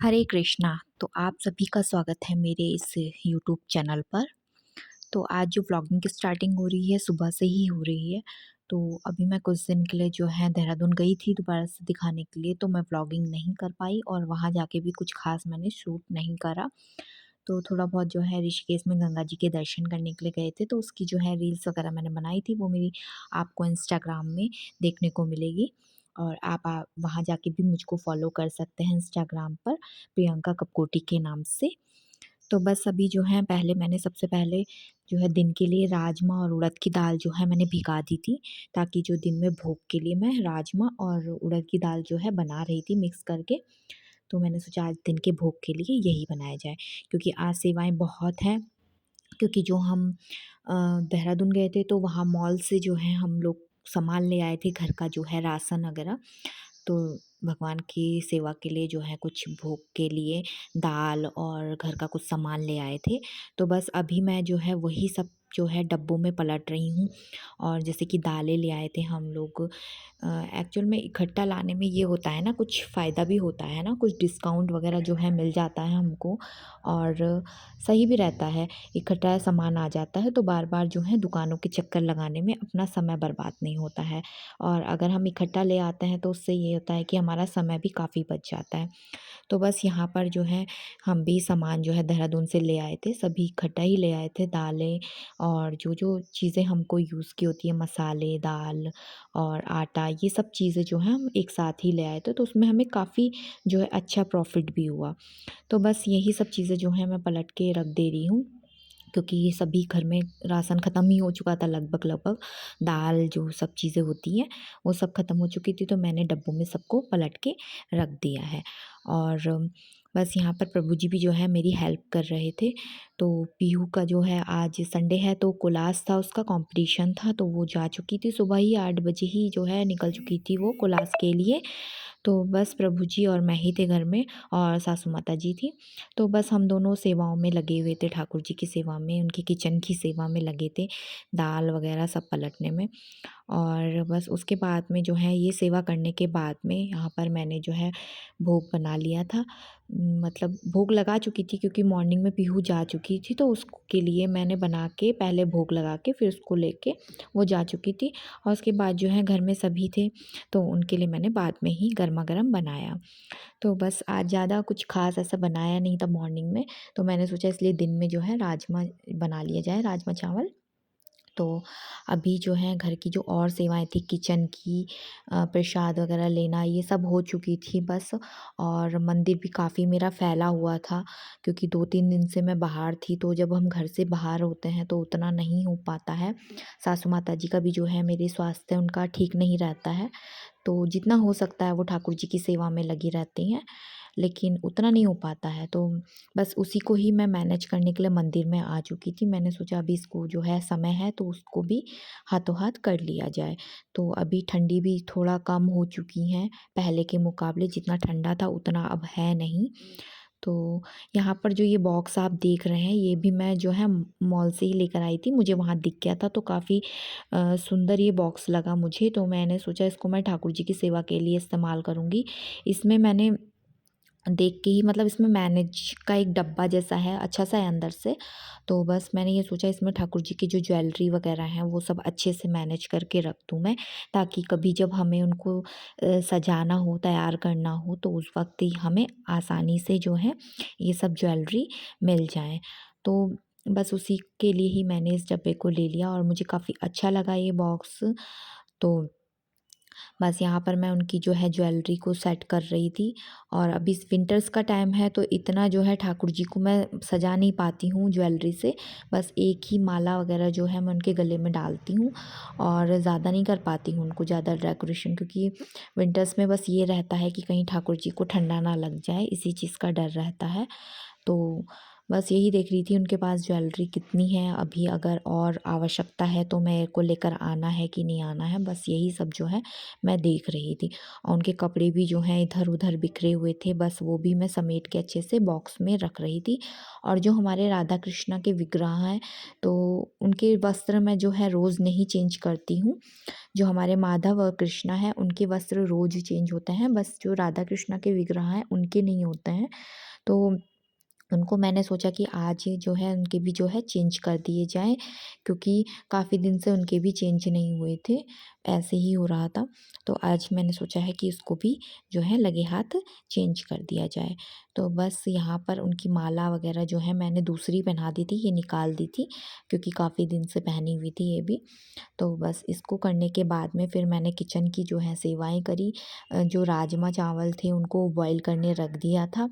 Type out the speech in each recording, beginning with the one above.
हरे कृष्णा। तो आप सभी का स्वागत है मेरे इस यूट्यूब चैनल पर। तो आज जो व्लॉगिंग की स्टार्टिंग हो रही है सुबह से ही हो रही है। तो अभी मैं कुछ दिन के लिए जो है देहरादून गई थी दोबारा से दिखाने के लिए, तो मैं व्लॉगिंग नहीं कर पाई और वहाँ जाके भी कुछ खास मैंने शूट नहीं करा। तो थोड़ा बहुत जो है ऋषिकेश में गंगा जी के दर्शन करने के लिए गए थे, तो उसकी जो है रील्स वगैरह मैंने बनाई थी, वो मेरी आपको इंस्टाग्राम में देखने को मिलेगी। और आप वहाँ जाके भी मुझको फॉलो कर सकते हैं इंस्टाग्राम पर, प्रियंका कपकोटी के नाम से। तो बस अभी जो है मैंने सबसे पहले जो है दिन के लिए राजमा और उड़द की दाल जो है मैंने भिगा दी थी, ताकि जो दिन में भोग के लिए मैं राजमा और उड़द की दाल जो है बना रही थी मिक्स करके। तो मैंने सोचा आज दिन के भोग के लिए यही बनाया जाए, क्योंकि आज सेवाएँ बहुत हैं। क्योंकि जो हम देहरादून गए थे तो वहाँ मॉल से जो है हम लोग सामान ले आए थे घर का, जो है राशन वगैरह। तो भगवान की सेवा के लिए जो है कुछ भोग के लिए दाल और घर का कुछ सामान ले आए थे। तो बस अभी मैं जो है वही सब जो है डब्बों में पलट रही हूँ। और जैसे कि दालें ले आए थे हम लोग, एक्चुअल में इकट्ठा लाने में ये होता है ना, कुछ फ़ायदा भी होता है ना, कुछ डिस्काउंट वगैरह जो है मिल जाता है हमको। और सही भी रहता है, इकट्ठा सामान आ जाता है तो बार बार जो है दुकानों के चक्कर लगाने में अपना समय बर्बाद नहीं होता है। और अगर हम इकट्ठा ले आते हैं तो उससे ये होता है कि हमारा समय भी काफ़ी बच जाता है। तो बस यहाँ पर जो है हम भी सामान जो है देहरादून से ले आए थे, सभी इकट्ठा ही ले आए थे, दालें और जो चीज़ें हमको यूज़ की होती है, मसाले, दाल और आटा, ये सब चीज़ें जो हैं हम एक साथ ही ले आए थे, तो उसमें हमें काफ़ी जो है अच्छा प्रॉफ़िट भी हुआ। तो बस यही सब चीज़ें जो हैं मैं पलट के रख दे रही हूँ, क्योंकि ये सभी घर में राशन ख़त्म ही हो चुका था लगभग-लगभग। दाल जो सब चीज़ें होती हैं, वो सब ख़त्म हो चुकी थी, तो मैंने डब्बों में सबको पलट के रख दिया है। और बस यहाँ पर प्रभु जी भी जो है मेरी हेल्प कर रहे थे। तो पीहू का जो है आज संडे है तो क्लास था, उसका कॉम्पिटिशन था, तो वो जा चुकी थी, सुबह ही 8 बजे ही जो है निकल चुकी थी वो क्लास के लिए। तो बस प्रभु जी और मैं ही थे घर में, और सासू माता जी थी। तो बस हम दोनों सेवाओं में लगे हुए थे, ठाकुर जी की सेवा में, उनकी किचन की सेवा में लगे थे, दाल वगैरह सब पलटने में। और बस उसके बाद में जो है ये सेवा करने के बाद में यहाँ पर मैंने जो है भोग बना लिया था। मतलब भोग लगा चुकी थी, क्योंकि मॉर्निंग में पीहू जा चुकी थी, तो उसके लिए मैंने बना के पहले भोग लगा के फिर उसको लेके वो जा चुकी थी। और उसके बाद जो है घर में सभी थे, तो उनके लिए मैंने बाद में ही गरमा-गरम बनाया। तो बस आज ज़्यादा कुछ ख़ास ऐसा बनाया नहीं था मॉर्निंग में, तो मैंने सोचा इसलिए दिन में जो है राजमा बना लिया जाए, राजमा चावल। तो अभी जो है घर की जो और सेवाएँ थी किचन की, प्रसाद वगैरह लेना, ये सब हो चुकी थी बस। और मंदिर भी काफ़ी मेरा फैला हुआ था, क्योंकि 2-3 दिन से मैं बाहर थी, तो जब हम घर से बाहर होते हैं तो उतना नहीं हो पाता है। सासू माता जी का भी जो है मेरे स्वास्थ्य उनका ठीक नहीं रहता है, तो जितना हो सकता है वो ठाकुर जी की सेवा में लगी रहती हैं, लेकिन उतना नहीं हो पाता है। तो बस उसी को ही मैं मैनेज करने के लिए मंदिर में आ चुकी थी। मैंने सोचा अभी इसको जो है समय है तो उसको भी हाथों हाथ कर लिया जाए। तो अभी ठंडी भी थोड़ा कम हो चुकी हैं, पहले के मुकाबले जितना ठंडा था उतना अब है नहीं। तो यहाँ पर जो ये बॉक्स आप देख रहे हैं, ये भी मैं जो है मॉल से ही लेकर आई थी, मुझे वहाँ दिख गया था, तो काफ़ी सुंदर ये बॉक्स लगा मुझे, तो मैंने सोचा इसको मैं ठाकुर जी की सेवा के लिए इस्तेमाल करूँगी। इसमें मैंने देख के ही, मतलब इसमें मैनेज का एक डब्बा जैसा है, अच्छा-सा है अंदर से। तो बस मैंने ये सोचा इसमें ठाकुर जी की जो ज्वेलरी वगैरह हैं वो सब अच्छे से मैनेज करके रख दूँ मैं, ताकि कभी जब हमें उनको सजाना हो, तैयार करना हो, तो उस वक़्त ही हमें आसानी से जो है ये सब ज्वेलरी मिल जाए। तो बस उसी के लिए ही मैंने इस डब्बे को ले लिया और मुझे काफ़ी अच्छा लगा ये बॉक्स। तो बस यहाँ पर मैं उनकी जो है ज्वेलरी को सेट कर रही थी। और अभी विंटर्स का टाइम है तो इतना जो है ठाकुर जी को मैं सजा नहीं पाती हूँ ज्वेलरी से। बस एक ही माला वगैरह जो है मैं उनके गले में डालती हूँ, और ज़्यादा नहीं कर पाती हूँ उनको ज़्यादा डेकोरेशन, क्योंकि विंटर्स में बस ये रहता है कि कहीं ठाकुर जी को ठंडा ना लग जाए, इसी चीज़ का डर रहता है। तो बस यही देख रही थी उनके पास ज्वेलरी कितनी है, अभी अगर और आवश्यकता है तो मेरे को लेकर आना है कि नहीं आना है, बस यही सब जो है मैं देख रही थी। और उनके कपड़े भी जो हैं इधर-उधर बिखरे हुए थे, बस वो भी मैं समेट के अच्छे से बॉक्स में रख रही थी। और जो हमारे राधा कृष्णा के विग्रह हैं, तो उनके वस्त्र मैं जो है रोज़ नहीं चेंज करती हूँ। जो हमारे माधव और कृष्णा हैं, उनके वस्त्र रोज़ चेंज होते हैं, बस जो राधा कृष्णा के विग्रह हैं, उनके नहीं होते हैं। तो उनको मैंने सोचा कि आज जो है उनके भी जो है चेंज कर दिए जाएँ, क्योंकि काफ़ी दिन से उनके भी चेंज नहीं हुए थे, ऐसे ही हो रहा था। तो आज मैंने सोचा है कि उसको भी जो है लगे हाथ चेंज कर दिया जाए। तो बस यहाँ पर उनकी माला वग़ैरह जो है मैंने दूसरी पहना दी थी, ये निकाल दी थी, क्योंकि काफ़ी दिन से पहनी हुई थी ये भी। तो बस इसको करने के बाद में फिर मैंने किचन की जो है सेवाएँ करी। जो राजमा चावल थे उनको बॉयल करने रख दिया था,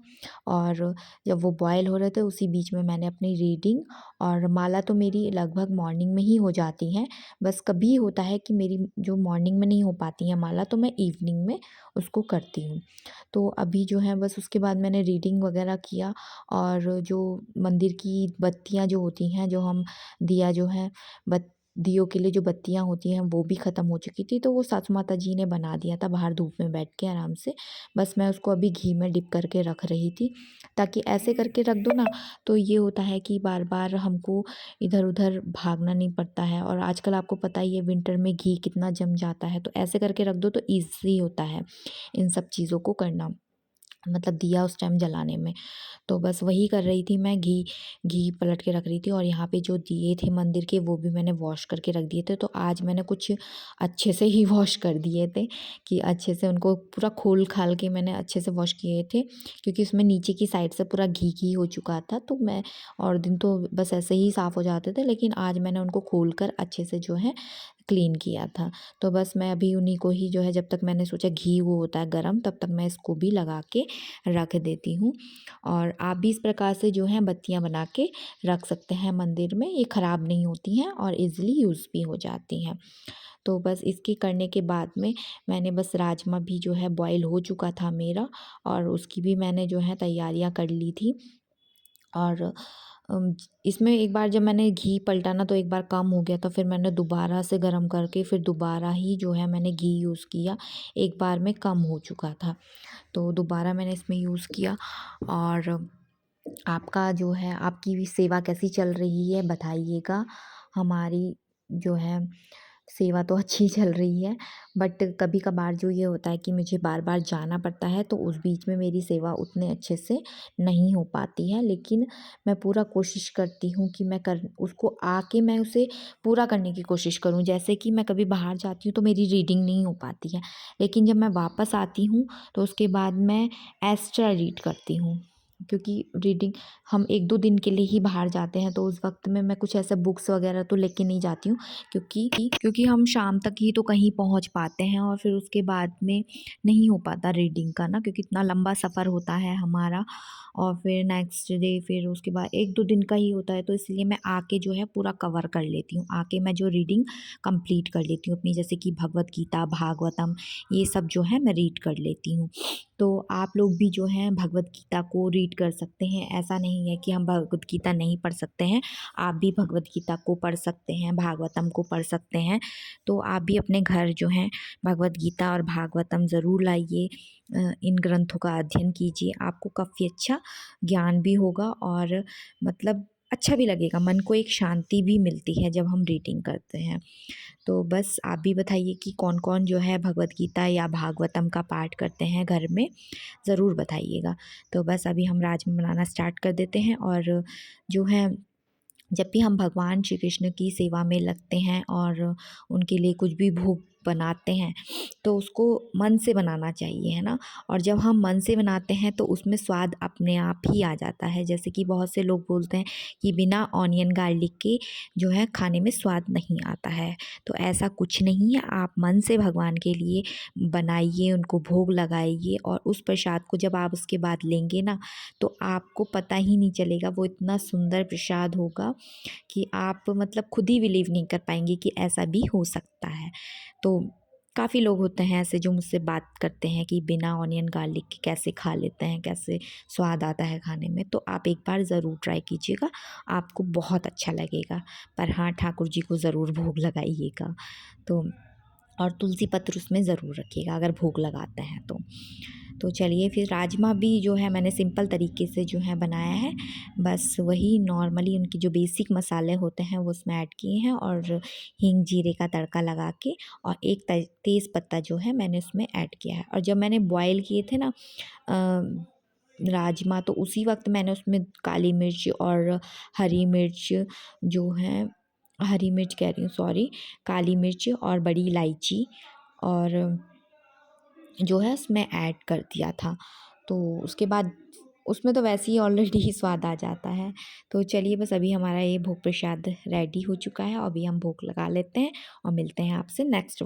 और जब वो बॉयल हो रहे थे उसी बीच में मैंने अपनी रीडिंग, और माला तो मेरी लगभग मॉर्निंग में ही हो जाती हैं। बस कभी होता है कि मेरी जो मॉर्निंग में नहीं हो पाती हैं माला, तो मैं इवनिंग में उसको करती हूँ। तो अभी जो है बस उसके बाद मैंने रीडिंग वग़ैरह किया, और जो मंदिर की बत्तियाँ जो होती हैं, जो हम दिया जो है बत दियों के लिए जो बत्तियाँ होती हैं वो भी ख़त्म हो चुकी थी, तो वो सासू माता जी ने बना दिया था बाहर धूप में बैठ के आराम से। बस मैं उसको अभी घी में डिप करके रख रही थी, ताकि ऐसे करके रख दो ना, तो ये होता है कि बार-बार हमको इधर-उधर भागना नहीं पड़ता है। और आजकल आपको पता ही है विंटर में घी कितना जम जाता है, तो ऐसे करके रख दो तो ईज़ी होता है इन सब चीज़ों को करना, मतलब दिया उस टाइम जलाने में। तो बस वही कर रही थी मैं, घी घी पलट के रख रही थी, और यहाँ पे जो दिए थे मंदिर के वो भी मैंने वॉश करके रख दिए थे। तो आज मैंने कुछ अच्छे से ही वॉश कर दिए थे, कि अच्छे से उनको पूरा खोल-खाल के मैंने अच्छे से वॉश किए थे, क्योंकि उसमें नीचे की साइड से पूरा घी-घी हो चुका था। तो मैं और दिन तो बस ऐसे ही साफ़ हो जाते थे, लेकिन आज मैंने उनको खोल कर अच्छे से जो है क्लीन किया था। तो बस मैं अभी उन्हीं को ही जो है, जब तक मैंने सोचा घी वो होता है गरम, तब तक मैं इसको भी लगा के रख देती हूँ। और आप भी इस प्रकार से जो है बत्तियाँ बना के रख सकते हैं मंदिर में, ये ख़राब नहीं होती हैं और ईज़िली यूज़ भी हो जाती हैं। तो बस इसके करने के बाद में मैंने बस राजमा भी जो है बॉयल हो चुका था मेरा, और उसकी भी मैंने जो है तैयारियाँ कर ली थी। और इसमें एक बार जब मैंने घी पलटा ना, तो एक बार कम हो गया था, फिर मैंने दोबारा से गरम करके फिर दोबारा ही जो है मैंने घी यूज़ किया, एक बार में कम हो चुका था। तो दोबारा मैंने इसमें यूज़ किया। और आपका जो है, आपकी भी सेवा कैसी चल रही है बताइएगा। हमारी जो है सेवा तो अच्छी चल रही है, बट कभी-कभार जो ये होता है कि मुझे बार-बार जाना पड़ता है, तो उस बीच में मेरी सेवा उतने अच्छे से नहीं हो पाती है। लेकिन मैं पूरा कोशिश करती हूँ कि मैं कर उसको आके मैं उसे पूरा करने की कोशिश करूँ। जैसे कि मैं कभी बाहर जाती हूँ तो मेरी रीडिंग नहीं हो पाती है, लेकिन जब मैं वापस आती हूँ तो उसके बाद मैं एक्स्ट्रा रीड करती हूँ। क्योंकि रीडिंग हम 1-2 दिन के लिए ही बाहर जाते हैं, तो उस वक़्त में मैं कुछ ऐसे बुक्स वग़ैरह तो लेके नहीं जाती हूँ, क्योंकि हम शाम तक ही तो कहीं पहुँच पाते हैं, और फिर उसके बाद में नहीं हो पाता रीडिंग का ना, क्योंकि इतना लंबा सफ़र होता है हमारा, और फिर नेक्स्ट डे फिर उसके बाद 1-2 दिन का ही होता है, तो इसलिए मैं आके जो है पूरा कवर कर लेती हूँ। आके मैं जो रीडिंग कंप्लीट कर लेती हूँ अपनी, जैसे कि भगवद गीता, भागवतम, ये सब जो है मैं रीड कर लेती हूँ। तो आप लोग भी जो हैं भगवद गीता को रीड कर सकते हैं, ऐसा नहीं है कि हम भगवद गीता नहीं पढ़ सकते हैं। आप भी भगवद गीता को पढ़ सकते हैं, भागवतम को पढ़ सकते हैं। तो आप भी अपने घर जो हैं भगवद गीता और भागवतम ज़रूर लाइए, इन ग्रंथों का अध्ययन कीजिए, आपको काफ़ी अच्छा ज्ञान भी होगा, और मतलब अच्छा भी लगेगा, मन को एक शांति भी मिलती है जब हम रीडिंग करते हैं। तो बस आप भी बताइए कि कौन-कौन जो है भगवद गीता या भागवतम का पाठ करते हैं घर में, ज़रूर बताइएगा। तो बस अभी हम राजमा बनाना स्टार्ट कर देते हैं, और जो है जब भी हम भगवान श्री कृष्ण की सेवा में लगते हैं और उनके लिए कुछ भी भोग बनाते हैं, तो उसको मन से बनाना चाहिए, है ना? और जब हम मन से बनाते हैं तो उसमें स्वाद अपने आप ही आ जाता है। जैसे कि बहुत से लोग बोलते हैं कि बिना ऑनियन गार्लिक के जो है खाने में स्वाद नहीं आता है, तो ऐसा कुछ नहीं है। आप मन से भगवान के लिए बनाइए, उनको भोग लगाइए, और उस प्रसाद को जब आप उसके बाद लेंगे ना, तो आपको पता ही नहीं चलेगा, वो इतना सुंदर प्रसाद होगा कि आप मतलब खुद ही बिलीव नहीं कर पाएंगे कि ऐसा भी हो सकता है। तो काफ़ी लोग होते हैं ऐसे जो मुझसे बात करते हैं कि बिना ऑनियन गार्लिक के कैसे खा लेते हैं, कैसे स्वाद आता है खाने में। तो आप एक बार ज़रूर ट्राई कीजिएगा, आपको बहुत अच्छा लगेगा। पर हाँ, ठाकुर जी को ज़रूर भोग लगाइएगा। तो और तुलसी पत्र उसमें ज़रूर रखिएगा अगर भोग लगाते हैं तो। तो चलिए फिर राजमा भी जो है मैंने सिंपल तरीके से जो है बनाया है। बस वही नॉर्मली उनके जो बेसिक मसाले होते हैं वो उसमें ऐड किए हैं और हींग जीरे का तड़का लगा के और एक तेज़ पत्ता जो है मैंने उसमें ऐड किया है। और जब मैंने बॉयल किए थे ना राजमा, तो उसी वक्त मैंने उसमें काली मिर्च और हरी मिर्च जो है, हरी मिर्च कह रही हूँ सॉरी, काली मिर्च और बड़ी इलायची और जो है उसमें ऐड कर दिया था। तो उसके बाद उसमें तो वैसे ही ऑलरेडी ही स्वाद आ जाता है। तो चलिए बस अभी हमारा ये भोग प्रसाद रेडी हो चुका है, अभी हम भोग लगा लेते हैं और मिलते हैं आपसे नेक्स्ट